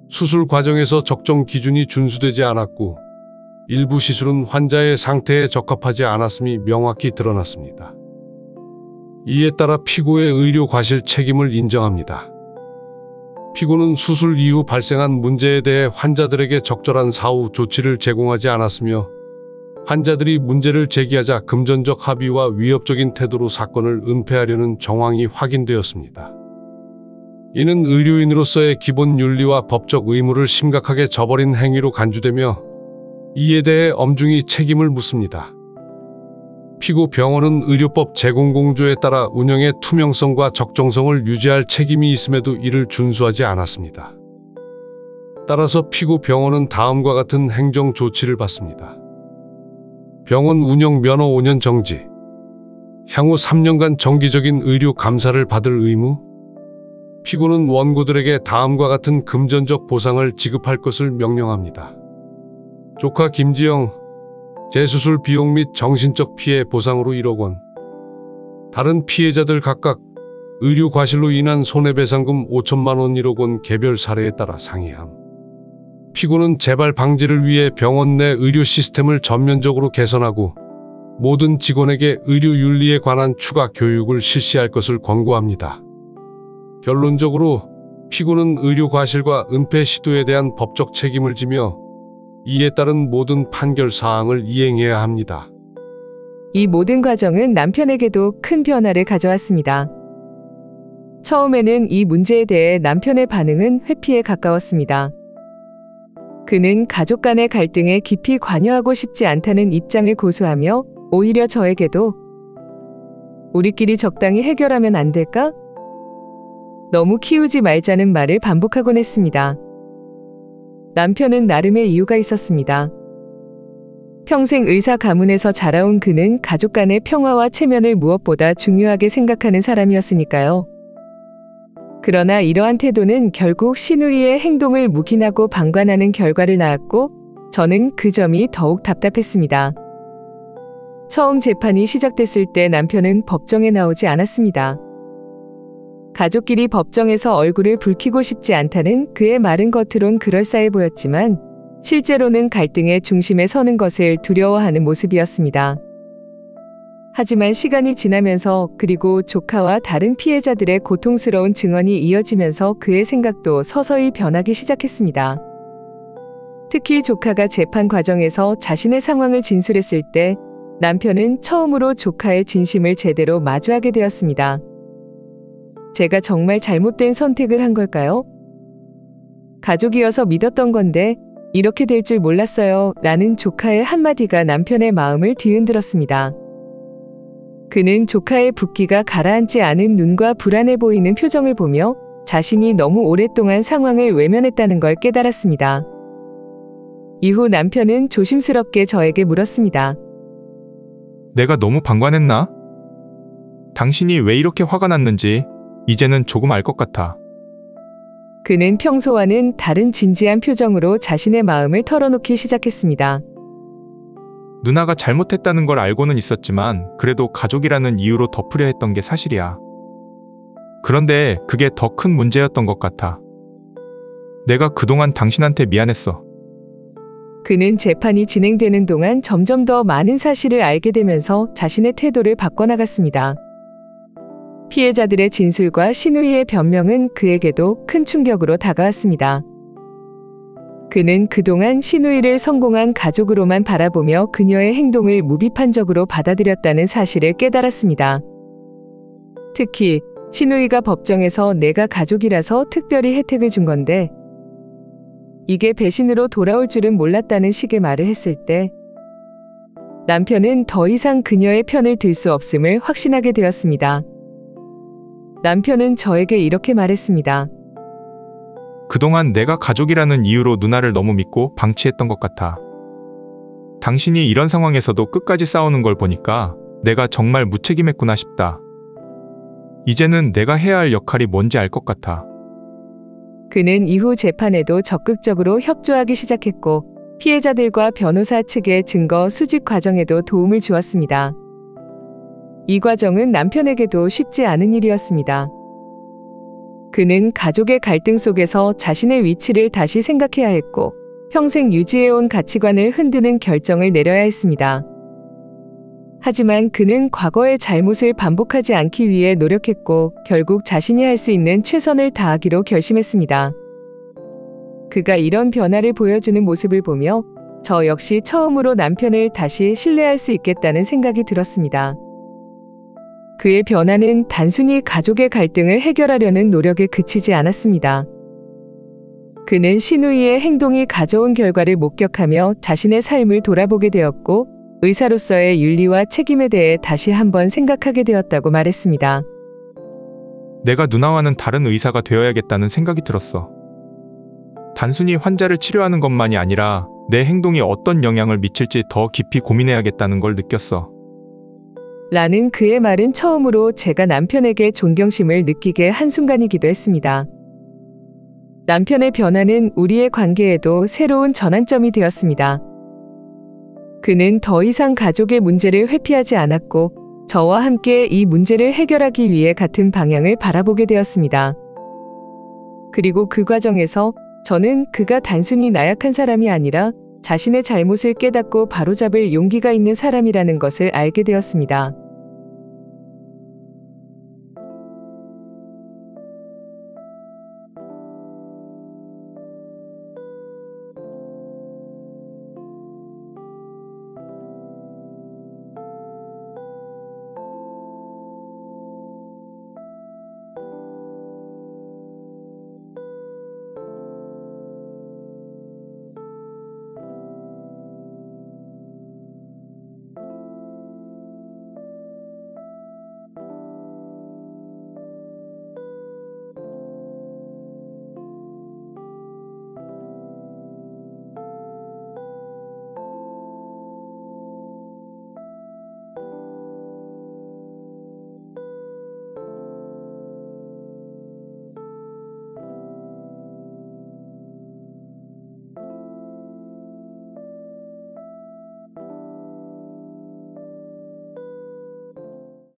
수술 과정에서 적정 기준이 준수되지 않았고 일부 시술은 환자의 상태에 적합하지 않았음이 명확히 드러났습니다. 이에 따라 피고의 의료 과실 책임을 인정합니다. 피고는 수술 이후 발생한 문제에 대해 환자들에게 적절한 사후 조치를 제공하지 않았으며 환자들이 문제를 제기하자 금전적 합의와 위협적인 태도로 사건을 은폐하려는 정황이 확인되었습니다. 이는 의료인으로서의 기본 윤리와 법적 의무를 심각하게 저버린 행위로 간주되며 이에 대해 엄중히 책임을 묻습니다. 피고 병원은 의료법 제0공조에 따라 운영의 투명성과 적정성을 유지할 책임이 있음에도 이를 준수하지 않았습니다. 따라서 피고 병원은 다음과 같은 행정 조치를 받습니다. 병원 운영 면허 5년 정지. 향후 3년간 정기적인 의료 감사를 받을 의무. 피고는 원고들에게 다음과 같은 금전적 보상을 지급할 것을 명령합니다. 조카 김지영, 재수술 비용 및 정신적 피해 보상으로 1억 원. 다른 피해자들 각각 의료 과실로 인한 손해배상금 5천만 원 1억 원 개별 사례에 따라 상이함. 피고는 재발 방지를 위해 병원 내 의료 시스템을 전면적으로 개선하고 모든 직원에게 의료 윤리에 관한 추가 교육을 실시할 것을 권고합니다. 결론적으로 피고는 의료 과실과 은폐 시도에 대한 법적 책임을 지며 이에 따른 모든 판결 사항을 이행해야 합니다. 이 모든 과정은 남편에게도 큰 변화를 가져왔습니다. 처음에는 이 문제에 대해 남편의 반응은 회피에 가까웠습니다. 그는 가족 간의 갈등에 깊이 관여하고 싶지 않다는 입장을 고수하며 오히려 저에게도 우리끼리 적당히 해결하면 안 될까? 너무 키우지 말자는 말을 반복하곤 했습니다. 남편은 나름의 이유가 있었습니다. 평생 의사 가문에서 자라온 그는 가족 간의 평화와 체면을 무엇보다 중요하게 생각하는 사람이었으니까요. 그러나 이러한 태도는 결국 신우이의 행동을 묵인하고 방관하는 결과를 낳았고 저는 그 점이 더욱 답답했습니다. 처음 재판이 시작됐을 때 남편은 법정에 나오지 않았습니다. 가족끼리 법정에서 얼굴을 붉히고 싶지 않다는 그의 말은 겉으론 그럴싸해 보였지만 실제로는 갈등의 중심에 서는 것을 두려워하는 모습이었습니다. 하지만 시간이 지나면서 그리고 조카와 다른 피해자들의 고통스러운 증언이 이어지면서 그의 생각도 서서히 변하기 시작했습니다. 특히 조카가 재판 과정에서 자신의 상황을 진술했을 때 남편은 처음으로 조카의 진심을 제대로 마주하게 되었습니다. 제가 정말 잘못된 선택을 한 걸까요? 가족이어서 믿었던 건데 이렇게 될 줄 몰랐어요. 라는 조카의 한마디가 남편의 마음을 뒤흔들었습니다. 그는 조카의 붓기가 가라앉지 않은 눈과 불안해 보이는 표정을 보며 자신이 너무 오랫동안 상황을 외면했다는 걸 깨달았습니다. 이후 남편은 조심스럽게 저에게 물었습니다. 내가 너무 방관했나? 당신이 왜 이렇게 화가 났는지 이제는 조금 알 것 같아. 그는 평소와는 다른 진지한 표정으로 자신의 마음을 털어놓기 시작했습니다. 누나가 잘못했다는 걸 알고는 있었지만 그래도 가족이라는 이유로 덮으려 했던 게 사실이야. 그런데 그게 더 큰 문제였던 것 같아. 내가 그동안 당신한테 미안했어. 그는 재판이 진행되는 동안 점점 더 많은 사실을 알게 되면서 자신의 태도를 바꿔나갔습니다. 피해자들의 진술과 신우이의 변명은 그에게도 큰 충격으로 다가왔습니다. 그는 그동안 신우이를 성공한 가족으로만 바라보며 그녀의 행동을 무비판적으로 받아들였다는 사실을 깨달았습니다. 특히 신우이가 법정에서 내가 가족이라서 특별히 혜택을 준 건데 이게 배신으로 돌아올 줄은 몰랐다는 식의 말을 했을 때 남편은 더 이상 그녀의 편을 들 수 없음을 확신하게 되었습니다. 남편은 저에게 이렇게 말했습니다. 그동안 내가 가족이라는 이유로 누나를 너무 믿고 방치했던 것 같아. 당신이 이런 상황에서도 끝까지 싸우는 걸 보니까 내가 정말 무책임했구나 싶다. 이제는 내가 해야 할 역할이 뭔지 알 것 같아. 그는 이후 재판에도 적극적으로 협조하기 시작했고 피해자들과 변호사 측의 증거 수집 과정에도 도움을 주었습니다. 이 과정은 남편에게도 쉽지 않은 일이었습니다. 그는 가족의 갈등 속에서 자신의 위치를 다시 생각해야 했고 평생 유지해온 가치관을 흔드는 결정을 내려야 했습니다. 하지만 그는 과거의 잘못을 반복하지 않기 위해 노력했고 결국 자신이 할 수 있는 최선을 다하기로 결심했습니다. 그가 이런 변화를 보여주는 모습을 보며 저 역시 처음으로 남편을 다시 신뢰할 수 있겠다는 생각이 들었습니다. 그의 변화는 단순히 가족의 갈등을 해결하려는 노력에 그치지 않았습니다. 그는 신우이의 행동이 가져온 결과를 목격하며 자신의 삶을 돌아보게 되었고 의사로서의 윤리와 책임에 대해 다시 한번 생각하게 되었다고 말했습니다. 내가 누나와는 다른 의사가 되어야겠다는 생각이 들었어. 단순히 환자를 치료하는 것만이 아니라 내 행동이 어떤 영향을 미칠지 더 깊이 고민해야겠다는 걸 느꼈어. 라는 그의 말은 처음으로 제가 남편에게 존경심을 느끼게 한 순간이기도 했습니다. 남편의 변화는 우리의 관계에도 새로운 전환점이 되었습니다. 그는 더 이상 가족의 문제를 회피하지 않았고 저와 함께 이 문제를 해결하기 위해 같은 방향을 바라보게 되었습니다. 그리고 그 과정에서 저는 그가 단순히 나약한 사람이 아니라 자신의 잘못을 깨닫고 바로잡을 용기가 있는 사람이라는 것을 알게 되었습니다.